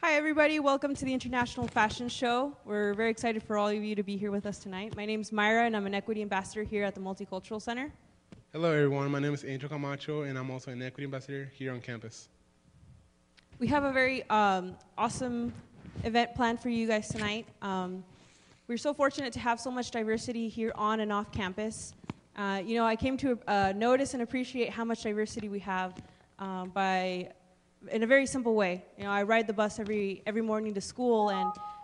Hi, everybody. Welcome to the International Fashion Show. We're very excited for all of you to be here with us tonight. My name is Myra, and I'm an Equity Ambassador here at the Multicultural Center. Hello, everyone. My name is Angel Camacho, and I'm also an Equity Ambassador here on campus. We have a very awesome event planned for you guys tonight. We're so fortunate to have so much diversity here on and off campus. I came to notice and appreciate how much diversity we have in a very simple way. I ride the bus every morning to school,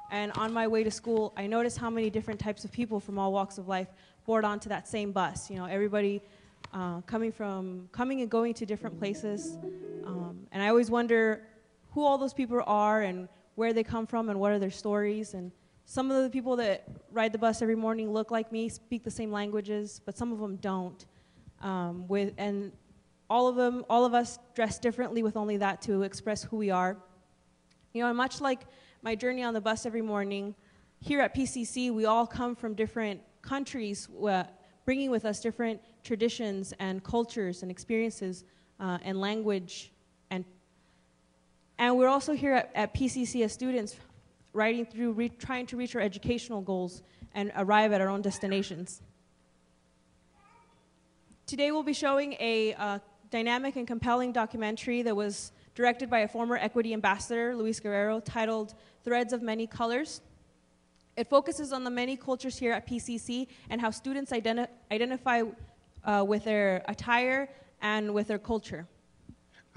and on my way to school, I notice how many different types of people from all walks of life board onto that same bus. Everybody coming and going to different places, and I always wonder who all those people are and where they come from and what are their stories. And some of the people that ride the bus every morning look like me, speak the same languages, but some of them don't. And all of us dress differently with only that to express who we are. And much like my journey on the bus every morning, here at PCC, we all come from different countries, bringing with us different traditions and cultures and experiences and language. And we're also here at PCC as students, riding through, trying to reach our educational goals and arrive at our own destinations. Today we'll be showing a dynamic and compelling documentary that was directed by a former Equity Ambassador, Luis Guerrero, titled Threads of Many Colors. It focuses on the many cultures here at PCC and how students identify with their attire and with their culture.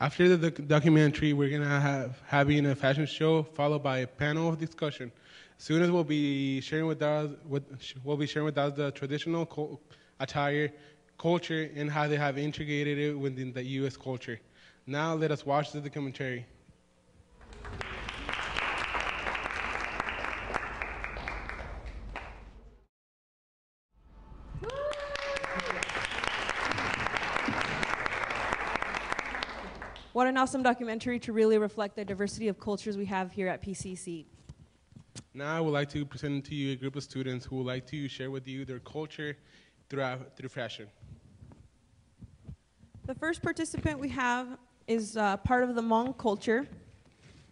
After the documentary, we're going to having a fashion show followed by a panel of discussion. Students will be sharing with us the traditional attire, culture, and how they have integrated it within the U.S. culture. Now let us watch the documentary. What an awesome documentary to really reflect the diversity of cultures we have here at PCC. Now I would like to present to you a group of students who would like to share with you their culture through fashion. The first participant we have is part of the Hmong culture.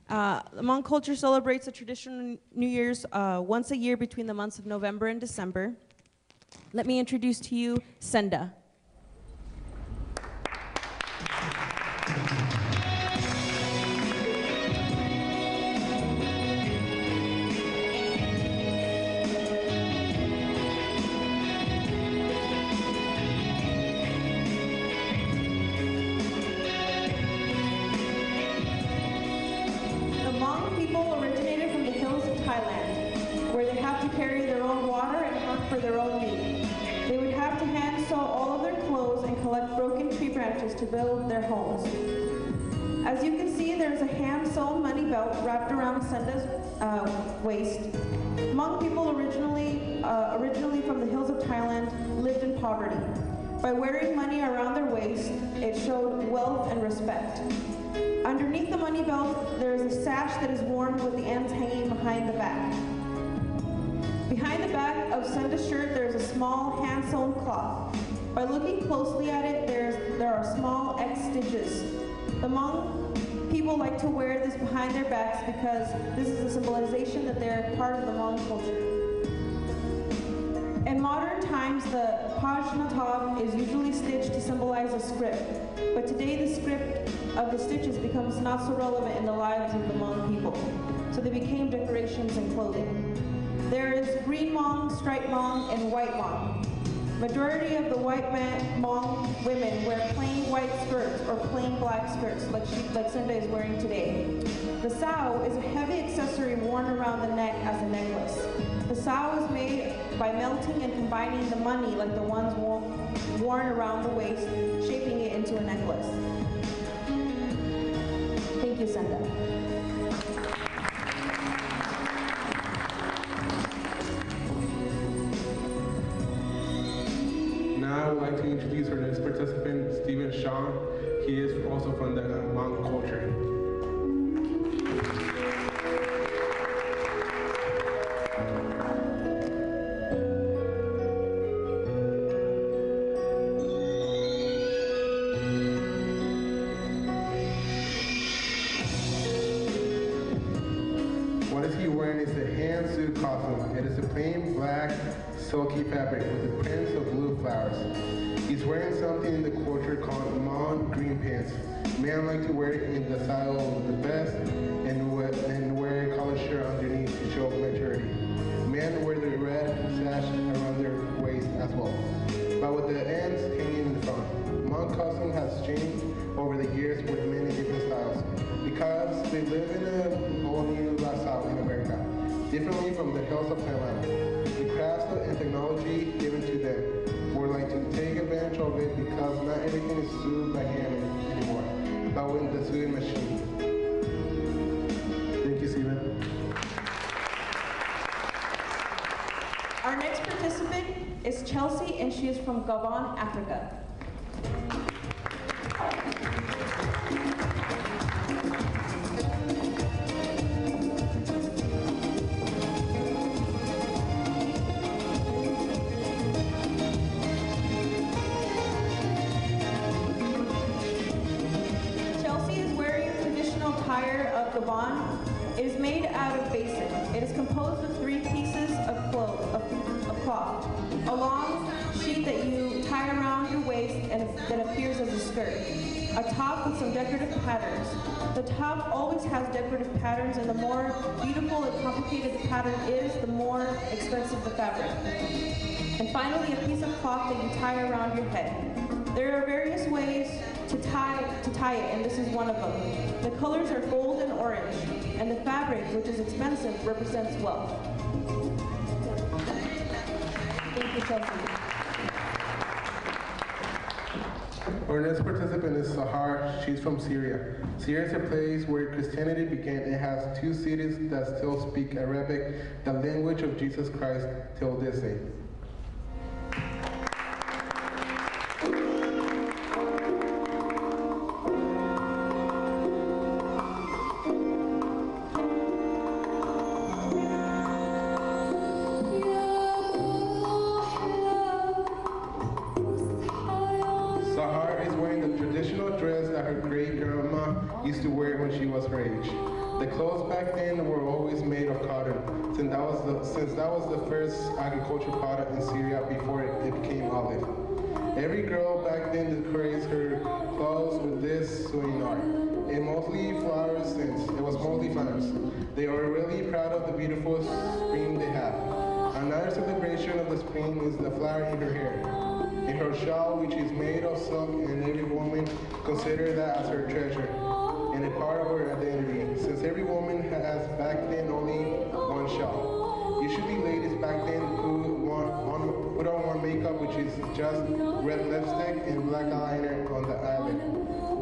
The Hmong culture celebrates the traditional New Year's once a year between the months of November and December. Let me introduce to you Senda. To build their homes. As you can see, there's a hand-sewn money belt wrapped around Senda's waist. Hmong people originally from the hills of Thailand lived in poverty. By wearing money around their waist, it showed wealth and respect. Underneath the money belt, there is a sash that is worn with the ends hanging behind the back. Behind the back of Senda's shirt, there is a small hand-sewn cloth. By looking closely at it, there are small X stitches. The Hmong people like to wear this behind their backs because this is a symbolization that they're part of the Hmong culture. In modern times, the pajnatab is usually stitched to symbolize a script, but today the script of the stitches becomes not so relevant in the lives of the Hmong people, so they became decorations and clothing. There is green Hmong, striped Hmong, and white Hmong. Majority of the white Hmong women wear plain white skirts or plain black skirts like Senda is wearing today. The sao is a heavy accessory worn around the neck as a necklace. The sao is made by melting and combining the money like the ones worn around the waist, shaping it into a necklace. Thank you, Senda. Now I would like to introduce our next participant, Stephen Shaw. He is also from the Hmong culture. Minsu costume. It is a plain black silky fabric with the prints of blue flowers. He's wearing something in the culture called Mon green pants. Men like to wear it in the style of the vest and wear a collared shirt underneath to show maturity. Men wear the red sash around their waist as well, but with the ends hanging in front. Mon costume has changed over the years with many different styles because they live in a whole new lifestyle in America, differently from the hills of Thailand. The crafts and technology given to them were like to take advantage of it because not everything is sewed by hand anymore, but with the sewing machine. Thank you, Steven. Our next participant is Chelsea, and she is from Gabon, Africa. Chelsea is wearing traditional attire of Gabon. It is made out of basin. It is composed of 3 pieces of cloth, a long sheet that you tie around your waist and that appears as a skirt, a top with some decorative patterns. The top always has decorative patterns, and the more beautiful and complicated the pattern is, the more expensive the fabric. And finally, a piece of cloth that you tie around your head. There are various ways to tie it, and this is one of them. The colors are gold and orange, and the fabric, which is expensive, represents wealth. Thank you, Chelsea. Our next participant is Sahar. She's from Syria. Syria is a place where Christianity began. It has 2 cities that still speak Arabic, the language of Jesus Christ, till this day. Used to wear when she was her age. The clothes back then were always made of cotton, since that was the first agricultural product in Syria before it became olive. Every girl back then decorates her clothes with this sewing art. It was mostly flowers. They were really proud of the beautiful spring they had. Another celebration of the spring is the flower in her hair, in her shawl, which is made of silk, and every woman considers that as her treasure and a part of her identity, since every woman has back then only one shawl. Usually ladies back then put on one makeup, which is just red lipstick and black eyeliner on the eyelid.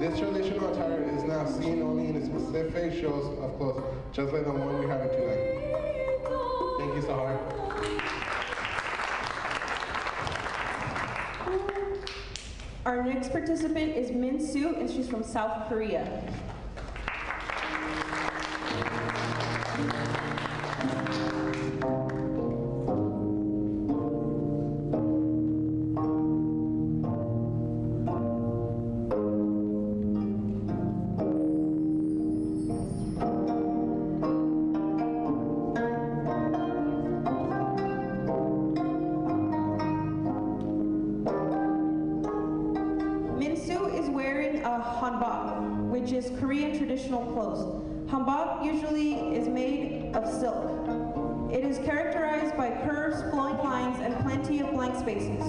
This traditional attire is now seen only in specific shows of clothes, just like the one we're having tonight. Thank you, Sahar. Our next participant is Min Soo, and she's from South Korea. Hanbok, which is Korean traditional clothes. Hanbok usually is made of silk. It is characterized by curves, flowing lines, and plenty of blank spaces.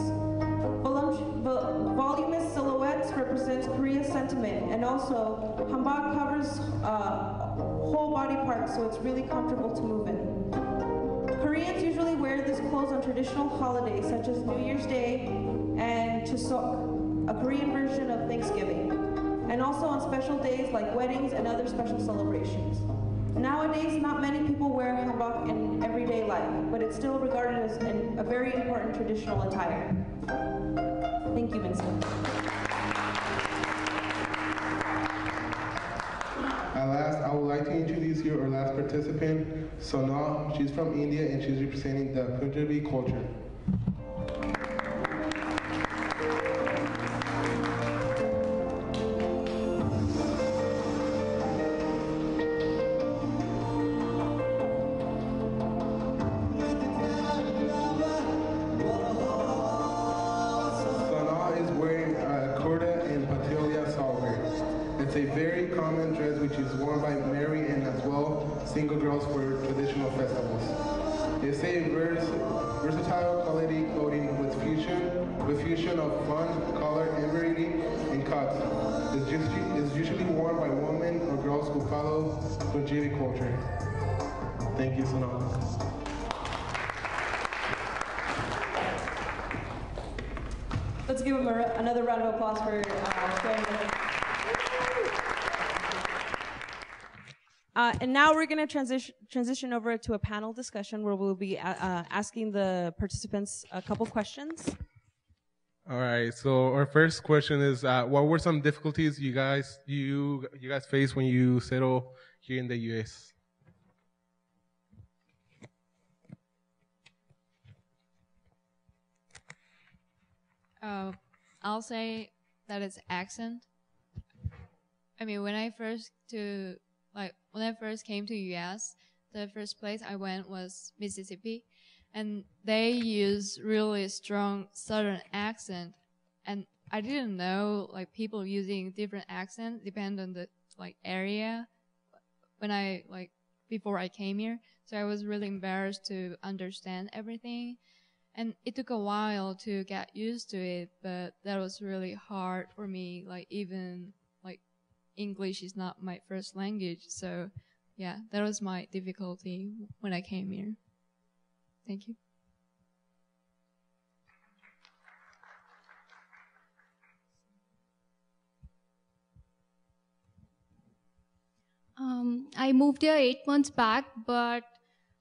Voluminous silhouettes represents Korea's sentiment, and also hanbok covers whole body parts, so it's really comfortable to move in. Koreans usually wear this clothes on traditional holidays such as New Year's Day and Chuseok, a Korean version of Thanksgiving, and also on special days like weddings and other special celebrations. Nowadays, not many people wear hanbok in everyday life, but it's still regarded as a very important traditional attire. Thank you, Vincent. I would like to introduce you our last participant, Sonal. She's from India and she's representing the Punjabi culture. very common dress which is worn by married and as well single girls for traditional festivals. It's a versatile quality clothing with fusion of fun, color, and variety in cuts. It's usually worn by women or girls who follow longevity culture. Thank you so much. Let's give him another round of applause for sharing this. And now we're going to transition over to a panel discussion where we'll be asking the participants a couple questions. All right. So our first question is, what were some difficulties you guys faced when you settle here in the U.S.? I'll say that it's accent. I mean, when I first came to US, the first place I went was Mississippi, and they use really strong Southern accent, and I didn't know like people using different accents depend on the area before I came here. So I was really embarrassed to understand everything. And it took a while to get used to it, but that was really hard for me. Even English is not my first language. So yeah, that was my difficulty when I came here. Thank you. I moved here 8 months back, but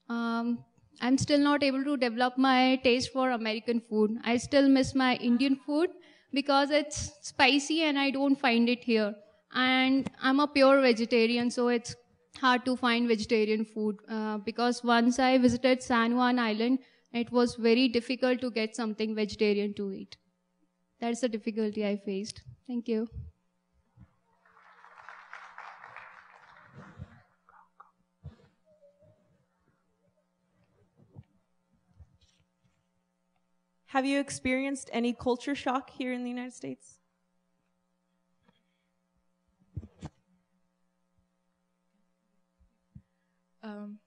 I'm still not able to develop my taste for American food. I still miss my Indian food because it's spicy and I don't find it here. And I'm a pure vegetarian, so it's hard to find vegetarian food because once I visited San Juan Island, it was very difficult to get something vegetarian to eat. That's the difficulty I faced. Thank you. Have you experienced any culture shock here in the United States?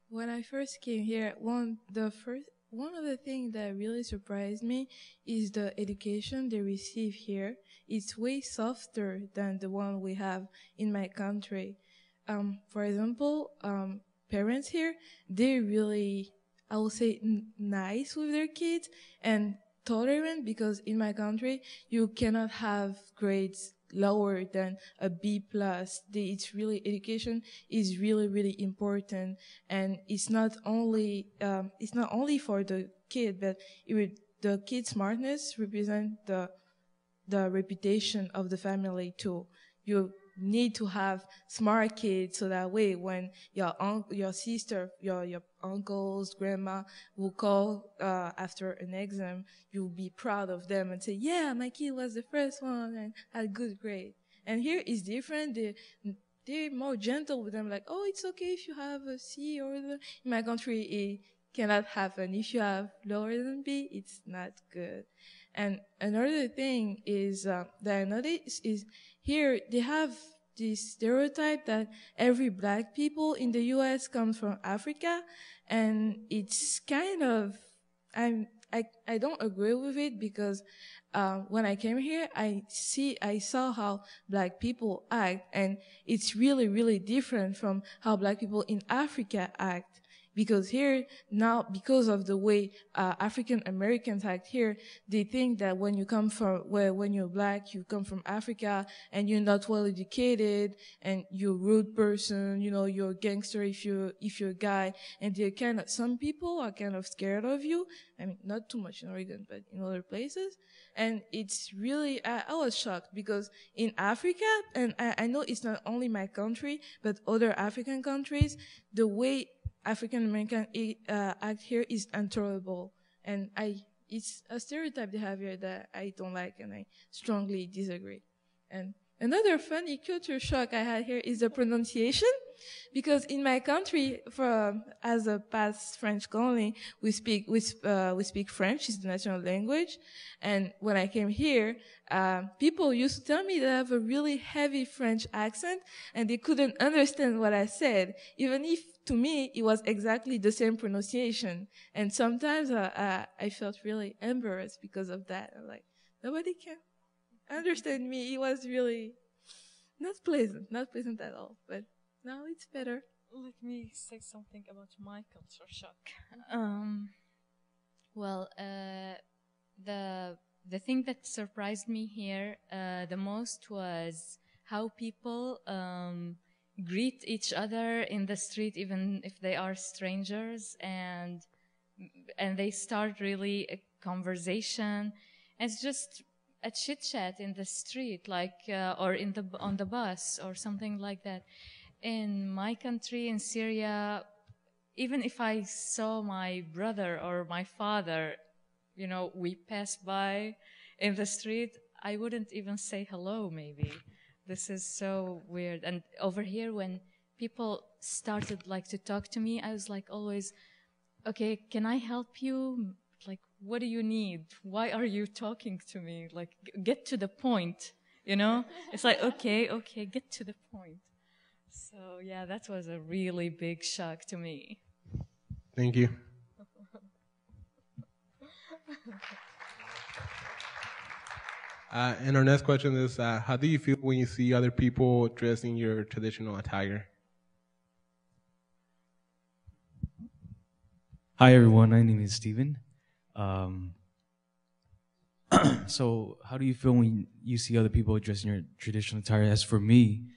When I first came here, one of the things that really surprised me is the education they receive here. It's way softer than the one we have in my country. For example, parents here, they're really, I would say, nice with their kids and tolerant, because in my country you cannot have grades lower than a B plus. It's really, education is really, really important, and it's not only for the kid, but the kid's smartness represent the reputation of the family too. You need to have smart kids, so that way when your sister, your uncles, grandma will call after an exam, you'll be proud of them and say, yeah, my kid was the first one and had a good grade. And here is different. They're more gentle with them, like, oh, it's okay if you have a C or in my country it cannot happen. If you have lower than B, it's not good. And another thing is that I noticed is here they have this stereotype that every black people in the U.S. comes from Africa, and it's kind of, I don't agree with it, because when I came here, I saw how black people act, and it's really, really different from how black people in Africa act. Because here, now, because of the way African Americans act here, they think that when you're black, you come from Africa, and you're not well educated, and you're a rude person, you're a gangster if you're a guy, and some people are kind of scared of you. I mean, not too much in Oregon, but in other places. And it's really, I was shocked, because in Africa, and I know it's not only my country, but other African countries, the way African American act here is intolerable, and it's a stereotype they have here that I don't like, and I strongly disagree. And another funny culture shock I had here is the pronunciation. because in my country, as a past French colony, we speak French. It's the national language, and when I came here, people used to tell me that I have a really heavy French accent, and they couldn't understand what I said, even if to me it was exactly the same pronunciation. And sometimes I felt really embarrassed because of that. I'm like, nobody can understand me. It was really not pleasant at all. But now it's better. Let me say something about my culture shock. Well, the thing that surprised me here the most was how people greet each other in the street, even if they are strangers, and they start really a conversation. It's just a chit chat in the street, like or on the bus or something like that. In my country, in Syria, even if I saw my brother or my father, you know, we pass by in the street, I wouldn't even say hello, maybe. This is so weird. And over here, when people started like to talk to me, I was like always, okay, can I help you? Like, what do you need? Why are you talking to me? Like, get to the point, you know? It's like, okay, get to the point. So, yeah, that was a really big shock to me. Thank you. And our next question is, how do you feel when you see other people dressed in your traditional attire? Hi, everyone. My name is Steven. So how do you feel when you see other people dressed in your traditional attire? As for me,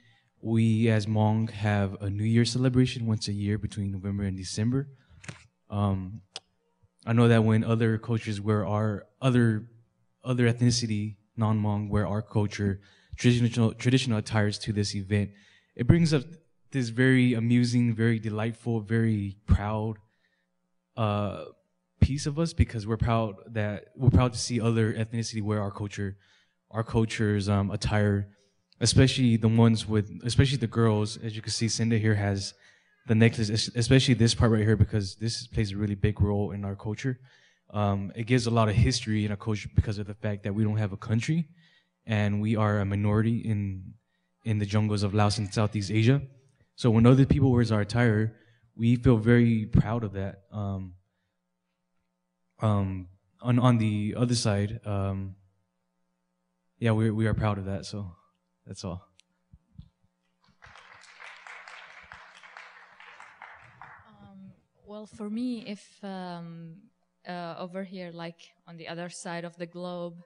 we as Hmong have a New Year celebration once a year between November and December. I know that when other cultures wear our other ethnicity, non-Hmong, wear our culture, traditional attires to this event, it brings up this very amusing, very delightful, very proud piece of us, because we're proud to see other ethnicity wear our culture's attire, especially the girls. As you can see, Cinda here has the necklace, especially this part right here, because this plays a really big role in our culture. It gives a lot of history in our culture because of the fact that we don't have a country and we are a minority in the jungles of Laos and Southeast Asia. So when other people wear our attire, we feel very proud of that. On the other side, yeah, we are proud of that. So that's all. Well, for me, if over here, like on the other side of the globe,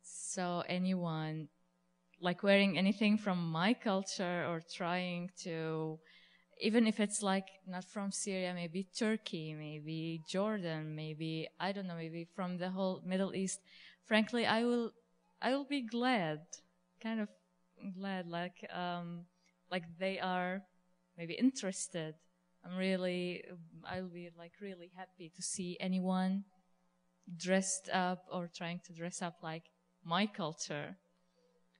so anyone like wearing anything from my culture or trying to, even if it's like not from Syria, maybe Turkey, maybe Jordan, maybe, I don't know, maybe from the whole Middle East, frankly, I will be glad, kind of glad, like they are maybe interested. I'll be like really happy to see anyone dressed up or trying to dress up like my culture.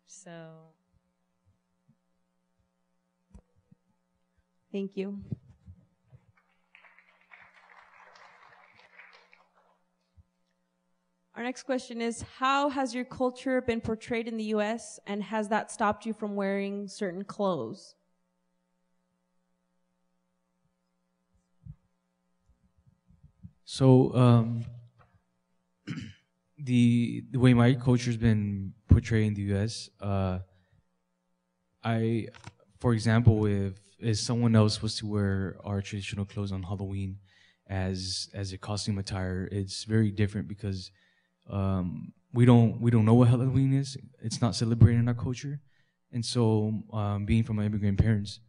So. Thank you. Our next question is, how has your culture been portrayed in the U.S., and has that stopped you from wearing certain clothes? So the way my culture's been portrayed in the U.S., for example, if someone else was to wear our traditional clothes on Halloween as a costume attire, it's very different because we don't know what Halloween is. It's not celebrated in our culture, and so being from my immigrant parents,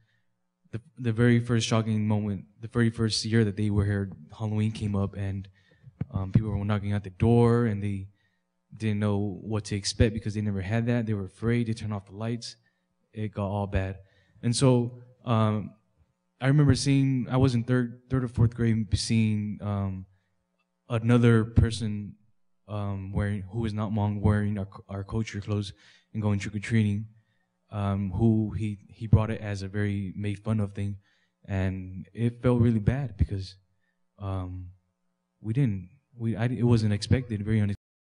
the very first shocking moment, the very first year that they were here, Halloween came up, and people were knocking at the door, and they didn't know what to expect because they never had that. They were afraid. They turned off the lights. It got all bad. And so I remember I was in third or fourth grade, seeing another person who was not Hmong wearing our culture clothes and going trick-or-treating. who he brought it as a very made fun of thing, and it felt really bad because it wasn't expected, very unexpected.